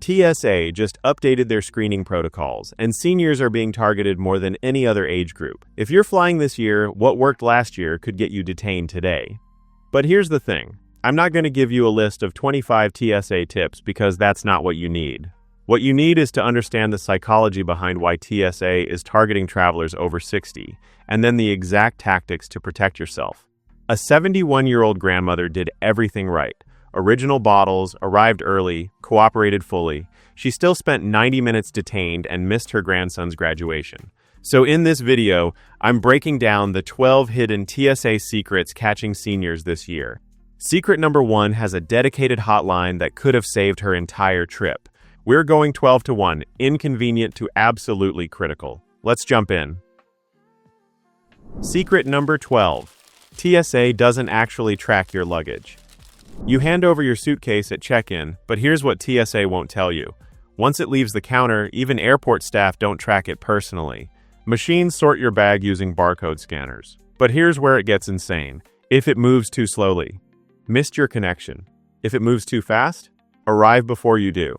TSA just updated their screening protocols, and seniors are being targeted more than any other age group. If you're flying this year, what worked last year could get you detained today. But here's the thing. I'm not going to give you a list of 25 TSA tips because that's not what you need. What you need is to understand the psychology behind why TSA is targeting travelers over 60, and then the exact tactics to protect yourself. A 71-year-old grandmother did everything right. Original bottles, arrived early, cooperated fully. She still spent 90 minutes detained and missed her grandson's graduation. So in this video, I'm breaking down the 12 hidden TSA secrets catching seniors this year. Secret number 1 has a dedicated hotline that could have saved her entire trip. We're going 12 to 1, inconvenient to absolutely critical. Let's jump in. Secret number 12. TSA doesn't actually track your luggage. You hand over your suitcase at check-in, but here's what TSA won't tell you. Once it leaves the counter, even airport staff don't track it personally. Machines sort your bag using barcode scanners. But here's where it gets insane. If it moves too slowly, missed your connection. If it moves too fast, arrive before you do.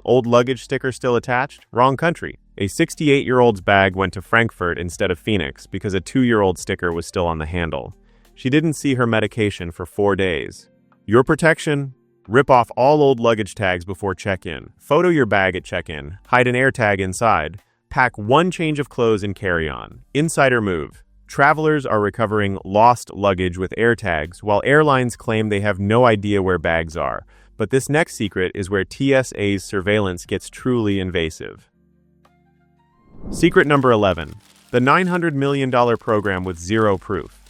Old luggage sticker still attached? Wrong country. A 68-year-old's bag went to Frankfurt instead of Phoenix because a 2-year-old sticker was still on the handle. She didn't see her medication for 4 days. Your protection? Rip off all old luggage tags before check-in. Photo your bag at check-in. Hide an AirTag inside. Pack 1 change of clothes and carry-on. Insider move. Travelers are recovering lost luggage with AirTags, while airlines claim they have no idea where bags are. But this next secret is where TSA's surveillance gets truly invasive. Secret number 11. The $900 million program with zero proof.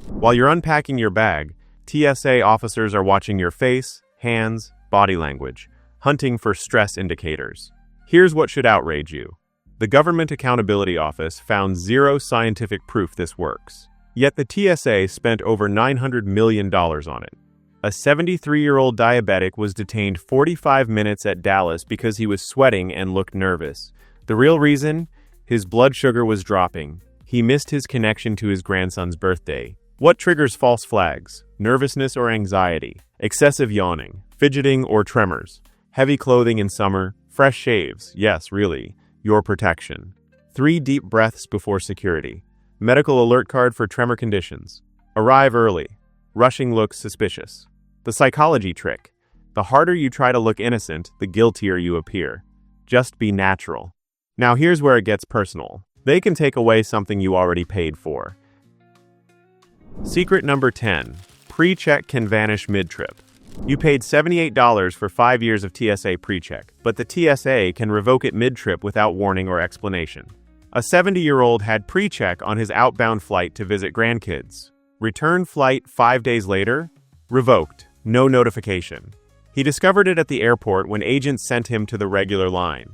While you're unpacking your bag, TSA officers are watching your face, hands, body language, hunting for stress indicators. Here's what should outrage you. The Government Accountability Office found zero scientific proof this works. Yet the TSA spent over $900 million on it. A 73-year-old diabetic was detained 45 minutes at Dallas because he was sweating and looked nervous. The real reason? His blood sugar was dropping. He missed his connection to his grandson's birthday. What triggers false flags? Nervousness or anxiety? Excessive yawning? Fidgeting or tremors? Heavy clothing in summer? Fresh shaves? Yes, really. Your protection. 3 deep breaths before security. Medical alert card for tremor conditions. Arrive early. Rushing looks suspicious. The psychology trick. The harder you try to look innocent, the guiltier you appear. Just be natural. Now here's where it gets personal. They can take away something you already paid for. Secret number 10. PreCheck can vanish mid-trip. You paid $78 for 5 years of TSA PreCheck, but the TSA can revoke it mid-trip without warning or explanation. A 70-year-old had PreCheck on his outbound flight to visit grandkids. Return flight 5 days later? Revoked. No notification. He discovered it at the airport when agents sent him to the regular line.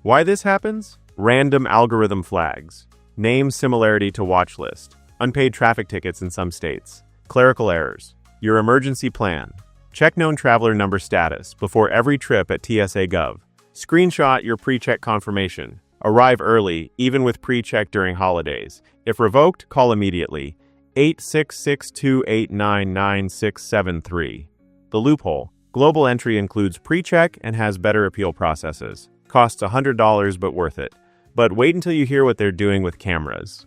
Why this happens? Random algorithm flags. Name similarity to watch list. Unpaid traffic tickets in some states. Clerical errors. Your emergency plan. Check known traveler number status before every trip at TSA Gov. Screenshot your PreCheck confirmation. Arrive early, even with PreCheck during holidays. If revoked, call immediately. 866-289-9673. The loophole. Global entry includes PreCheck and has better appeal processes. Costs $100 but worth it. But wait until you hear what they're doing with cameras.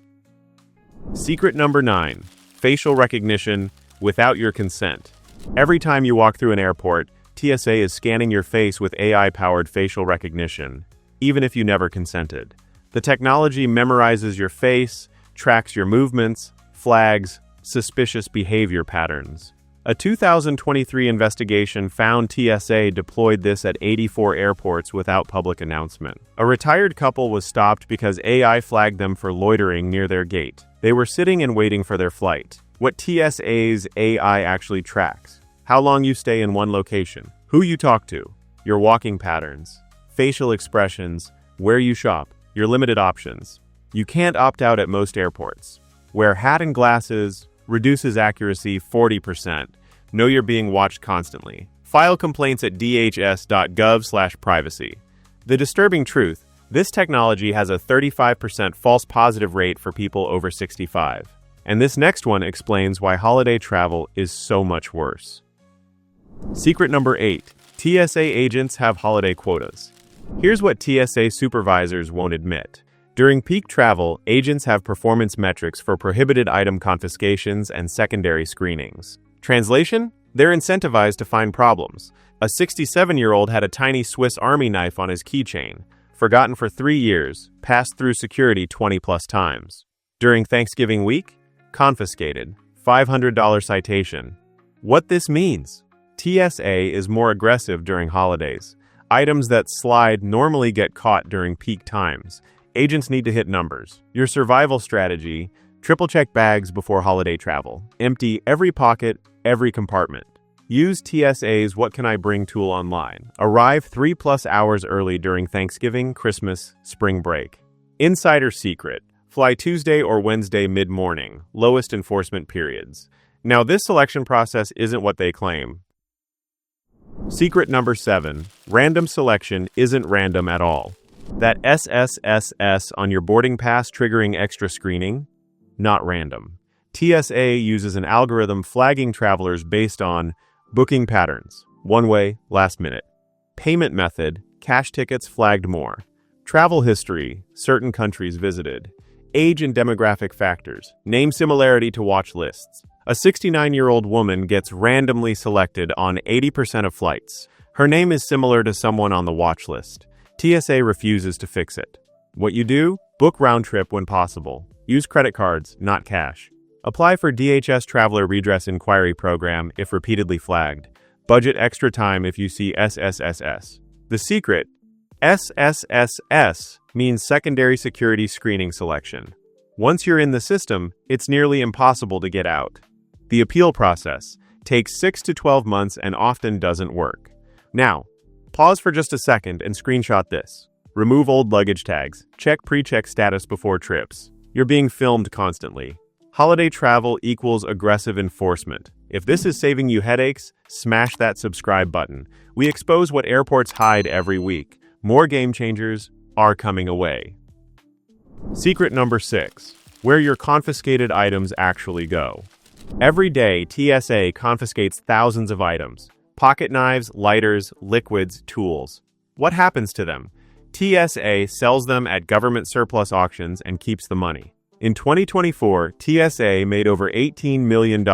Secret number 9. Facial recognition without your consent. Every time you walk through an airport, TSA is scanning your face with AI-powered facial recognition, even if you never consented. The technology memorizes your face, tracks your movements, flags suspicious behavior patterns. A 2023 investigation found TSA deployed this at 84 airports without public announcement. A retired couple was stopped because AI flagged them for loitering near their gate. They were sitting and waiting for their flight. What TSA's AI actually tracks: how long you stay in one location, who you talk to, your walking patterns, facial expressions, where you shop, your limited options. You can't opt out at most airports. Wear hat and glasses, reduces accuracy 40%. Know you're being watched constantly. File complaints at dhs.gov/privacy. The disturbing truth: this technology has a 35% false positive rate for people over 65. And this next one explains why holiday travel is so much worse. Secret number 8. TSA agents have holiday quotas. Here's what TSA supervisors won't admit. During peak travel, agents have performance metrics for prohibited item confiscations and secondary screenings. Translation? They're incentivized to find problems. A 67-year-old had a tiny Swiss Army knife on his keychain. Forgotten for 3 years, passed through security 20+ times. During Thanksgiving week, confiscated. $500 citation. What this means? TSA is more aggressive during holidays. Items that slide normally get caught during peak times. Agents need to hit numbers. Your survival strategy: triple check bags before holiday travel. Empty every pocket, every compartment. Use TSA's What Can I Bring tool online. Arrive 3+ hours early during Thanksgiving, Christmas, spring break. Insider secret: fly Tuesday or Wednesday mid-morning, lowest enforcement periods. Now, this selection process isn't what they claim. Secret number 7. Random selection isn't random at all. That SSSS on your boarding pass triggering extra screening? Not random. TSA uses an algorithm flagging travelers based on booking patterns, one-way, last minute. Payment method, cash tickets flagged more. Travel history, certain countries visited. Age and demographic factors, name similarity to watch lists. A 69-year-old woman gets randomly selected on 80% of flights. Her name is similar to someone on the watch list. TSA refuses to fix it. What you do? Book round trip when possible. Use credit cards, not cash. Apply for DHS Traveler Redress Inquiry Program if repeatedly flagged. Budget extra time if you see SSSS. The secret: SSSS means secondary security screening selection. Once you're in the system, it's nearly impossible to get out. The appeal process takes 6 to 12 months and often doesn't work. Now, pause for just a second and screenshot this. Remove old luggage tags. Check PreCheck status before trips. You're being filmed constantly. Holiday travel equals aggressive enforcement. If this is saving you headaches, smash that subscribe button. We expose what airports hide every week. More game changers are coming away. Secret number 6. Where your confiscated items actually go. Every day, TSA confiscates thousands of items. Pocket knives, lighters, liquids, tools. What happens to them? TSA sells them at government surplus auctions and keeps the money. In 2024, TSA made over $18 million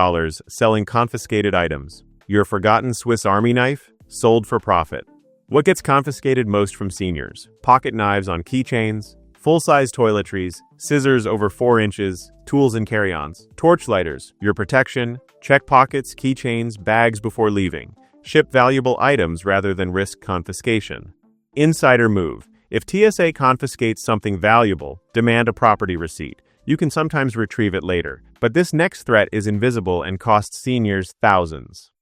selling confiscated items. Your forgotten Swiss Army knife? Sold for profit. What gets confiscated most from seniors? Pocket knives on keychains, full-size toiletries, scissors over 4 inches, tools and carry-ons, torch lighters, your protection, check pockets, keychains, bags before leaving. Ship valuable items rather than risk confiscation. Insider move. If TSA confiscates something valuable, demand a property receipt. You can sometimes retrieve it later, but this next threat is invisible and costs seniors thousands.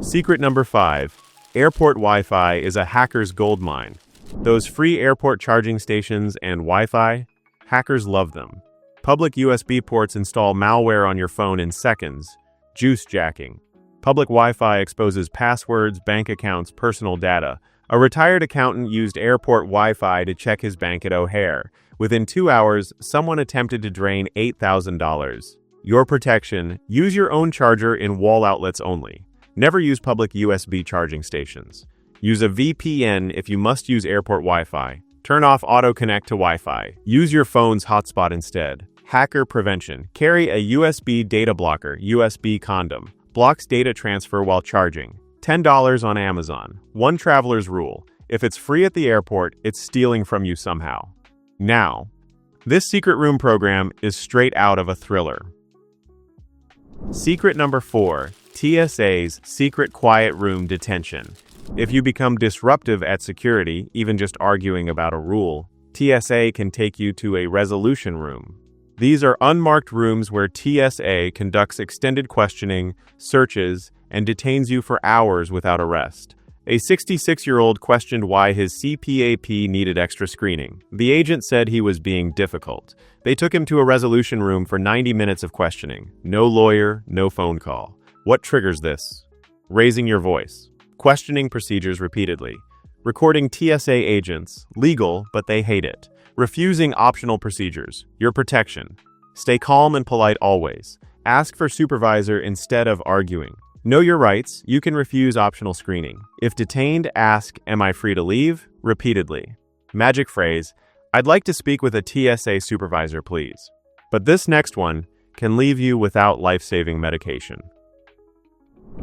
Secret number 5. Airport Wi-Fi is a hacker's goldmine. Those free airport charging stations and Wi-Fi, hackers love them. Public USB ports install malware on your phone in seconds. Juice jacking. Public Wi-Fi exposes passwords, bank accounts, personal data. A retired accountant used airport Wi-Fi to check his bank at O'Hare. Within 2 hours, someone attempted to drain $8,000. Your protection: use your own charger in wall outlets only. Never use public USB charging stations. Use a VPN if you must use airport Wi-Fi. Turn off auto connect to Wi-Fi. Use your phone's hotspot instead. Hacker prevention: carry a USB data blocker, USB condom. Blocks data transfer while charging. $10 on Amazon. One traveler's rule: if it's free at the airport, it's stealing from you somehow. Now, this secret room program is straight out of a thriller. Secret number 4. TSA's secret quiet room detention. If you become disruptive at security, even just arguing about a rule, TSA can take you to a resolution room. These are unmarked rooms where TSA conducts extended questioning, searches, and detains you for hours without arrest. A 66-year-old questioned why his CPAP needed extra screening. The agent said he was being difficult. They took him to a resolution room for 90 minutes of questioning. No lawyer, no phone call. What triggers this? Raising your voice. Questioning procedures repeatedly. Recording TSA agents. Legal, but they hate it. Refusing optional procedures. Your protection. Stay calm and polite always. Ask for supervisor instead of arguing. Know your rights. You can refuse optional screening. If detained, ask, "Am I free to leave?" repeatedly. Magic phrase, "I'd like to speak with a TSA supervisor, please." But this next one can leave you without life-saving medication.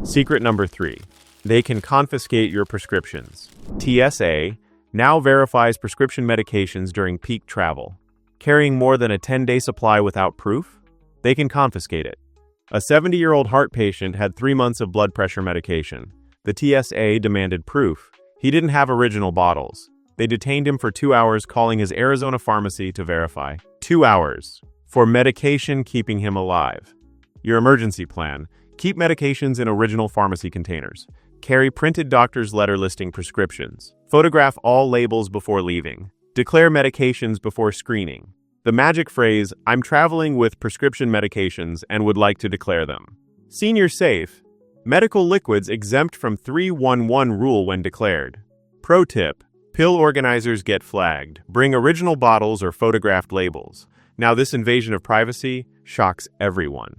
Secret number 3. They can confiscate your prescriptions. TSA now verifies prescription medications during peak travel. Carrying more than a 10-day supply without proof? They can confiscate it. A 70-year-old heart patient had 3 months of blood pressure medication. The TSA demanded proof. He didn't have original bottles. They detained him for 2 hours, calling his Arizona pharmacy to verify. 2 hours for medication keeping him alive. Your emergency plan. Keep medications in original pharmacy containers. Carry printed doctor's letter listing prescriptions. Photograph all labels before leaving. Declare medications before screening. The magic phrase, "I'm traveling with prescription medications and would like to declare them." Senior safe. Medical liquids exempt from 311 rule when declared. Pro tip, pill organizers get flagged. Bring original bottles or photographed labels. Now this invasion of privacy shocks everyone.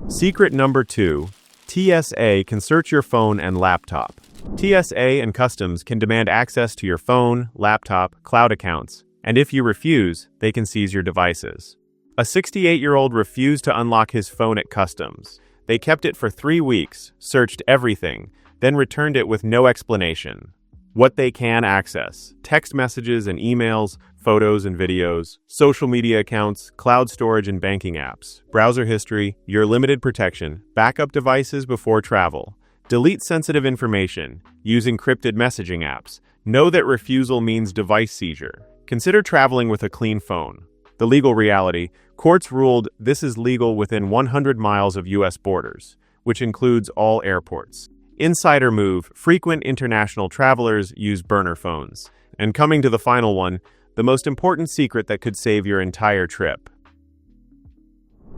Secret number 2. TSA can search your phone and laptop. TSA and Customs can demand access to your phone, laptop, cloud accounts, and if you refuse, they can seize your devices. A 68-year-old refused to unlock his phone at Customs. They kept it for 3 weeks, searched everything, then returned it with no explanation. What they can access: text messages and emails, photos and videos, social media accounts, cloud storage and banking apps, browser history, your limited protection, backup devices before travel. Delete sensitive information. Use encrypted messaging apps. Know that refusal means device seizure. Consider traveling with a clean phone. The legal reality: courts ruled this is legal within 100 miles of U.S. borders, which includes all airports. Insider move: frequent international travelers use burner phones. And coming to the final one, the most important secret that could save your entire trip.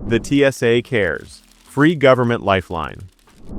The TSA Cares, free government lifeline.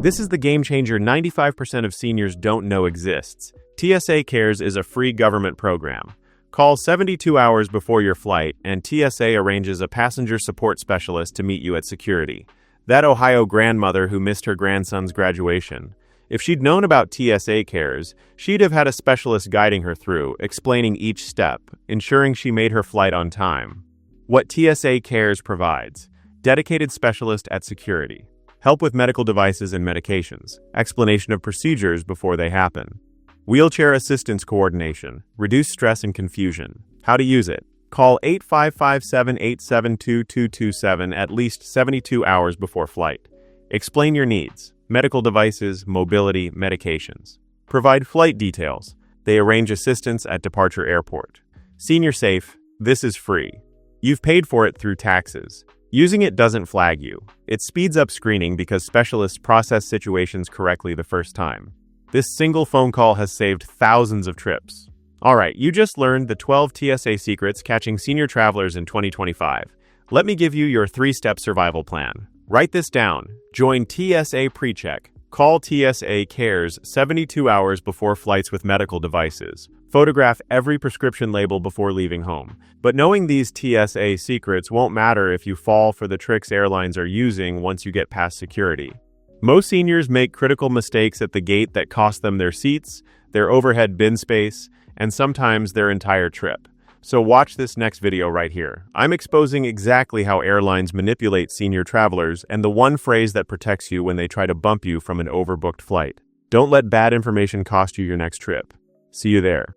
This is the game changer 95% of seniors don't know exists. TSA Cares is a free government program. Call 72 hours before your flight, and TSA arranges a passenger support specialist to meet you at security. That Ohio grandmother who missed her grandson's graduation. If she'd known about TSA Cares, she'd have had a specialist guiding her through, explaining each step, ensuring she made her flight on time. What TSA Cares provides: dedicated specialist at security, help with medical devices and medications, explanation of procedures before they happen, wheelchair assistance coordination, reduce stress and confusion. How to use it: call 855-787-2227 at least 72 hours before flight. Explain your needs: medical devices, mobility, medications. Provide flight details. They arrange assistance at departure airport. Senior safe: this is free. You've paid for it through taxes. Using it doesn't flag you. It speeds up screening because specialists process situations correctly the first time. This single phone call has saved thousands of trips. Alright, you just learned the 12 TSA secrets catching senior travelers in 2025. Let me give you your 3-step survival plan. Write this down. Join TSA PreCheck. Call TSA Cares 72 hours before flights with medical devices. Photograph every prescription label before leaving home. But knowing these TSA secrets won't matter if you fall for the tricks airlines are using once you get past security. Most seniors make critical mistakes at the gate that cost them their seats, their overhead bin space, and sometimes their entire trip. So watch this next video right here. I'm exposing exactly how airlines manipulate senior travelers and the one phrase that protects you when they try to bump you from an overbooked flight. Don't let bad information cost you your next trip. See you there.